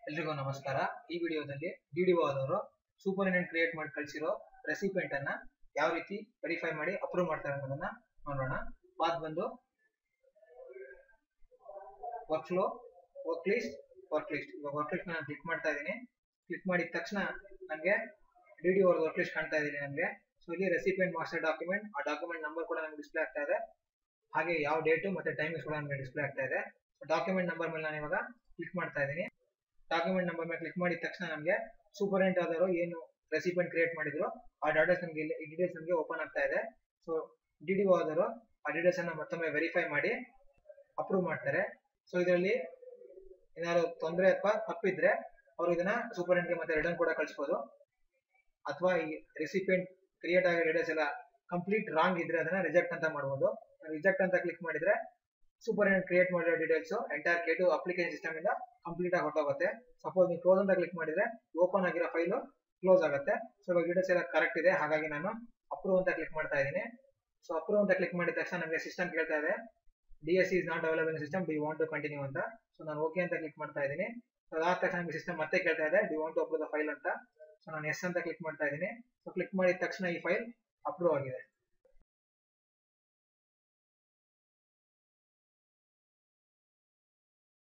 ಎಲ್ರಿಗೂ ನಮಸ್ಕಾರ. ಈ ವಿಡಿಯೋದಲ್ಲಿ ಡಿಡಿಒ ಆದವರು ಸೂಪರಿಂಟೆಂಡೆಂಟ್ ಕ್ರಿಯೇಟ್ ಮಾಡಿ ಕಳಿಸಿರೋ ರೆಸಿಪೆಂಟ್ ಅನ್ನ ಯಾವ ರೀತಿ ವೆರಿಫೈ ಮಾಡಿ ಅಪ್ರೂವ್ ಮಾಡ್ತಾರೆ ಅನ್ನೋದನ್ನ ನೋಡೋಣ. ಪಾತ್ ಬಂದು ವರ್ಕ್ ಫ್ಲೋ, ವರ್ಕ್ ಲಿಸ್ಟ್. ಇವಾಗ ವರ್ಕ್ ಲಿಸ್ಟ್ ನಾನು ಕ್ಲಿಕ್ ಮಾಡ್ತಾ ಇದ್ದೀನಿ. ಕ್ಲಿಕ್ ಮಾಡಿದ ತಕ್ಷಣ ನನಗೆ ಡಿಡಿಒ ಅವ್ರದ್ದು ವರ್ಕ್ ಲಿಸ್ಟ್ ಕಾಣ್ತಾ ಇದ್ದೀನಿ ನನಗೆ. ಸೊ ಇಲ್ಲಿ ರೆಸಿಪೆಂಟ್ ಮಾಸ್ಟರ್ ಡಾಕ್ಯುಮೆಂಟ್, ಆ ಡಾಕ್ಯುಮೆಂಟ್ ನಂಬರ್ ಕೂಡ ನನಗೆ ಡಿಸ್ಪ್ಲೇ ಆಗ್ತಾ ಇದೆ. ಹಾಗೆ ಯಾವ ಡೇಟು ಮತ್ತೆ ಟೈಮಿಂಗ್ಸ್ ಕೂಡ ನನಗೆ ಡಿಸ್ಪ್ಲೇ ಆಗ್ತಾ ಇದೆ. ಡಾಕ್ಯುಮೆಂಟ್ ನಂಬರ್ ಮೇಲೆ ನಾನು ಇವಾಗ ಕ್ಲಿಕ್ ಮಾಡ್ತಾ ಇದ್ದೀನಿ. ಡಾಕ್ಯುಮೆಂಟ್ ನಂಬರ್ ಮೇಲೆ ಕ್ಲಿಕ್ ಮಾಡಿದ ತಕ್ಷಣ ನಮಗೆ ಸೂಪರಿಂಟೆಂಡೆಂಟ್ ಆದವರು ಏನು ರೆಸಿಪೆಂಟ್ ಕ್ರಿಯೇಟ್ ಮಾಡಿದ್ರು ಆ ಡೀಟೇಲ್ಸ್ ನಮಗೆ ಓಪನ್ ಆಗ್ತಾ ಇದೆ. ಸೊ ಡಿಡಿಒ ಆದವರು ಆ ಡೀಟೇಲ್ಸ್ ಅನ್ನ ಮತ್ತೊಮ್ಮೆ ವೆರಿಫೈ ಮಾಡಿ ಅಪ್ರೂವ್ ಮಾಡ್ತಾರೆ. ಸೊ ಇದರಲ್ಲಿ ಏನಾದ್ರು ತೊಂದರೆ ಅಥವಾ ತಪ್ಪಿದ್ರೆ ಅವರು ಇದನ್ನ ಸೂಪರಿಂಟೆಂಡೆಂಟ್ಗೆ ಮತ್ತೆ ರಿಟರ್ನ್ ಕೂಡ ಕಳಿಸಬಹುದು. ಅಥವಾ ಈ ರೆಸಿಪೆಂಟ್ ಕ್ರಿಯೇಟ್ ಆಗಿರೋ ಡೀಟೇಲ್ಸ್ ಎಲ್ಲ ಕಂಪ್ಲೀಟ್ ರಾಂಗ್ ಇದ್ರೆ ಅದನ್ನ ರಿಜೆಕ್ಟ್ ಅಂತ ಮಾಡಬಹುದು. ರಿಜೆಕ್ಟ್ ಅಂತ ಕ್ಲಿಕ್ ಮಾಡಿದ್ರೆ ಸೂಪರಿಂಟೆಂಡೆಂಟ್ ಕ್ರಿಯೇಟ್ ಮಾಡಿರೋ details entire K2 application system ಇಂದ ಕಂಪ್ಲೀಟ್ ಆಗಿ ಹೊರಟೋಗುತ್ತೆ. ಸಪೋಸ್ ನೀವು ಕ್ಲೋಸ್ ಅಂತ ಕ್ಲಿಕ್ ಮಾಡಿದ್ರೆ ಓಪನ್ ಆಗಿರೋ ಫೈಲು ಕ್ಲೋಸ್ ಆಗುತ್ತೆ. ಸೊ ಇವಾಗ ಡೀಟೇಲ್ಸ್ ಎಲ್ಲ ಕರೆಕ್ಟ್ ಇದೆ, ಹಾಗಾಗಿ ನಾನು ಅಪ್ರೂವ್ ಅಂತ ಕ್ಲಿಕ್ ಮಾಡ್ತಾ ಇದ್ದೀನಿ. ಸೊ ಅಪ್ರೂವ್ ಅಂತ ಕ್ಲಿಕ್ ಮಾಡಿದ ತಕ್ಷಣ ನಮಗೆ ಸಿಸ್ಟಮ್ ಕೇಳ್ತಾ ಇದೆ DSC is not available in system, do you want to continue ಅಂತ. ಸೊ ನಾನು ಓಕೆ ಅಂತ ಕ್ಲಿಕ್ ಮಾಡ್ತಾ ಇದ್ದೀನಿ. ಸೊ ಅದಾದ ತಕ್ಷಣ ನಮಗೆ ಸಿಸ್ಟಮ್ ಮತ್ತೆ ಕೇಳ್ತಾ ಇದೆ do you want to approve the file ಅಂತ. ಸೊ ನಾನು ಎಸ್ ಅಂತ ಕ್ಲಿಕ್ ಮಾಡ್ತಾ ಇದ್ದೀನಿ. ಸೊ ಕ್ಲಿಕ್ ಮಾಡಿದ ತಕ್ಷಣ ಈ ಫೈಲ್ ಅಪ್ರೂವ್ ಆಗಿದೆ.